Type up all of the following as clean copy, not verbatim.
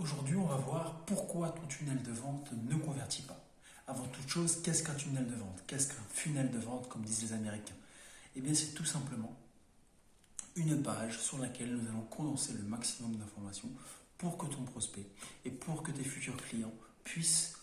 Aujourd'hui, on va voir pourquoi ton tunnel de vente ne convertit pas. Avant toute chose, qu'est-ce qu'un tunnel de vente? Qu'est-ce qu'un funnel de vente, comme disent les Américains? Eh bien, c'est tout simplement une page sur laquelle nous allons condenser le maximum d'informations pour que ton prospect et pour que tes futurs clients puissent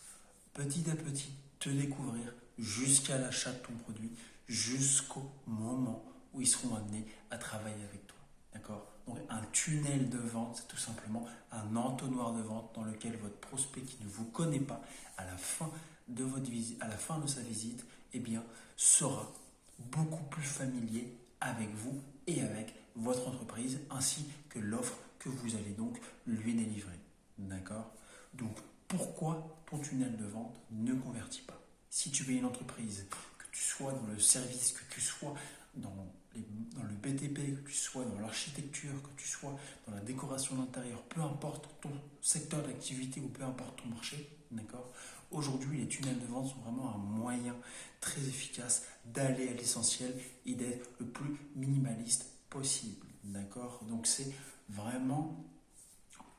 petit à petit te découvrir jusqu'à l'achat de ton produit, jusqu'au moment où ils seront amenés à travailler avec toi. D'accord? Donc un tunnel de vente, c'est tout simplement un entonnoir de vente dans lequel votre prospect qui ne vous connaît pas à la fin de votre visite, à la fin de sa visite, eh bien, sera beaucoup plus familier avec vous et avec votre entreprise ainsi que l'offre que vous allez donc lui délivrer. D'accord? Donc pourquoi ton tunnel de vente ne convertit pas? Si tu es une entreprise, que tu sois dans le service, que tu sois dans le BTP, que tu sois dans l'architecture, que tu sois dans la décoration d'intérieur, peu importe ton secteur d'activité ou peu importe ton marché, d'accord? Aujourd'hui, les tunnels de vente sont vraiment un moyen très efficace d'aller à l'essentiel et d'être le plus minimaliste possible, d'accord? Donc c'est vraiment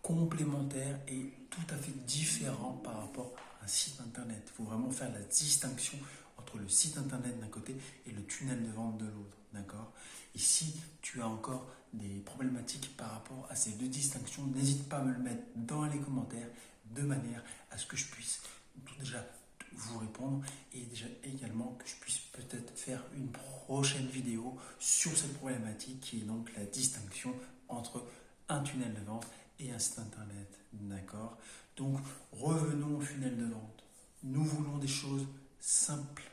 complémentaire et tout à fait différent par rapport à un site internet. Il faut vraiment faire la distinction entre le site internet d'un côté et le tunnel de vente de l'autre, d'accord? Et si tu as encore des problématiques par rapport à ces deux distinctions, n'hésite pas à me le mettre dans les commentaires de manière à ce que je puisse déjà vous répondre et déjà également que je puisse peut-être faire une prochaine vidéo sur cette problématique qui est donc la distinction entre un tunnel de vente et un site internet, d'accord? Donc revenons au funnel de vente. Nous voulons des choses simples,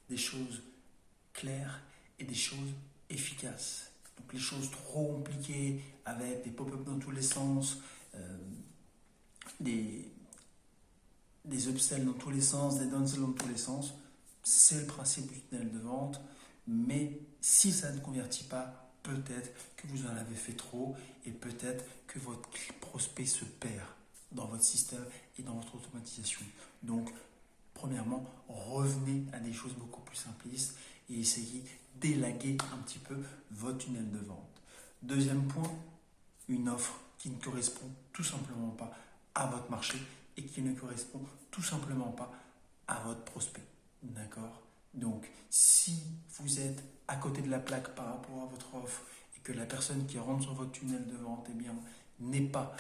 des choses claires et des choses efficaces. Donc les choses trop compliquées avec des pop-up dans tous les sens, des upsells dans tous les sens, des downsells dans tous les sens, c'est le principe du tunnel de vente. Mais si ça ne convertit pas, peut-être que vous en avez fait trop et peut-être que votre prospect se perd dans votre système et dans votre automatisation. Donc, premièrement, revenez à des choses beaucoup plus simplistes et essayez d'élaguer un petit peu votre tunnel de vente. Deuxième point, une offre qui ne correspond tout simplement pas à votre marché et qui ne correspond tout simplement pas à votre prospect. D'accord? Donc, si vous êtes à côté de la plaque par rapport à votre offre et que la personne qui rentre sur votre tunnel de vente eh bien, n'est pas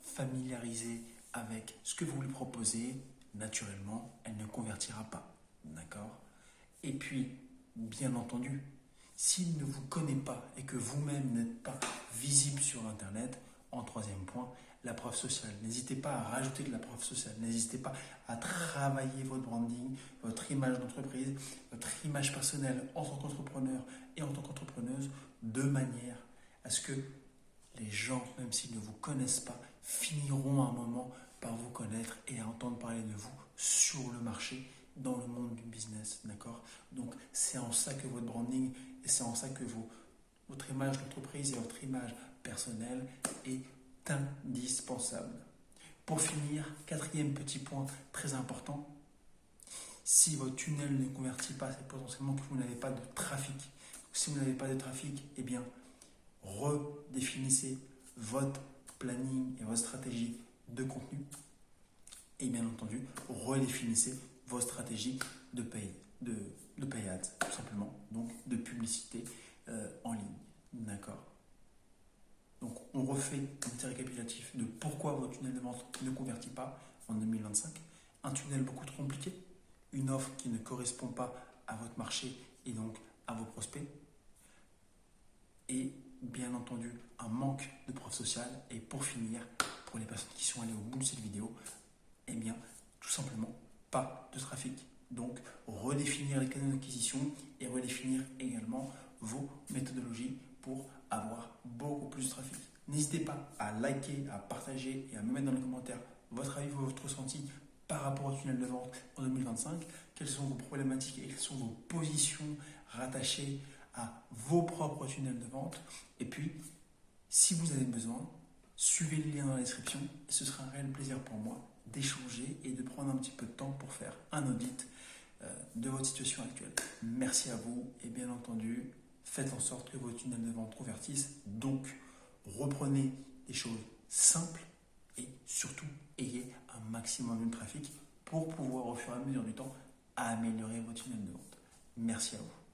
familiarisée avec ce que vous lui proposez, naturellement, elle ne convertira pas. D'accord? Et puis, bien entendu, s'il ne vous connaît pas et que vous-même n'êtes pas visible sur Internet, en troisième point, la preuve sociale. N'hésitez pas à rajouter de la preuve sociale. N'hésitez pas à travailler votre branding, votre image d'entreprise, votre image personnelle en tant qu'entrepreneur et en tant qu'entrepreneuse de manière à ce que les gens, même s'ils ne vous connaissent pas, finiront à un moment par vous connaître et à entendre parler de vous sur le marché, dans le monde du business. D'accord? Donc, c'est en ça que votre branding et c'est en ça que votre image d'entreprise et votre image personnelle est indispensable. Pour finir, quatrième petit point très important, si votre tunnel ne convertit pas, c'est potentiellement que vous n'avez pas de trafic. Si vous n'avez pas de trafic, eh bien, redéfinissez votre planning et votre stratégie de contenu et bien entendu, redéfinissez vos stratégies de pay ads, tout simplement, donc de publicité en ligne. D'accord? Donc, on refait un petit récapitulatif de pourquoi votre tunnel de vente ne convertit pas en 2025. Un tunnel beaucoup trop compliqué, une offre qui ne correspond pas à votre marché et donc à vos prospects, et bien entendu un manque de preuve sociale. Et pour finir, pour les personnes qui sont allées au bout de cette vidéo, eh bien, tout simplement, pas de trafic. Donc, redéfinir les canaux d'acquisition et redéfinir également vos méthodologies pour avoir beaucoup plus de trafic. N'hésitez pas à liker, à partager et à me mettre dans les commentaires votre avis, votre ressenti par rapport au tunnel de vente en 2025. Quelles sont vos problématiques et quelles sont vos positions rattachées à vos propres tunnels de vente. Et puis, si vous avez besoin, suivez le lien dans la description et ce sera un réel plaisir pour moi d'échanger et de prendre un petit peu de temps pour faire un audit de votre situation actuelle. Merci à vous et bien entendu, faites en sorte que vos tunnels de vente convertissent. Donc, reprenez des choses simple et surtout ayez un maximum de trafic pour pouvoir au fur et à mesure du temps améliorer votre tunnel de vente. Merci à vous.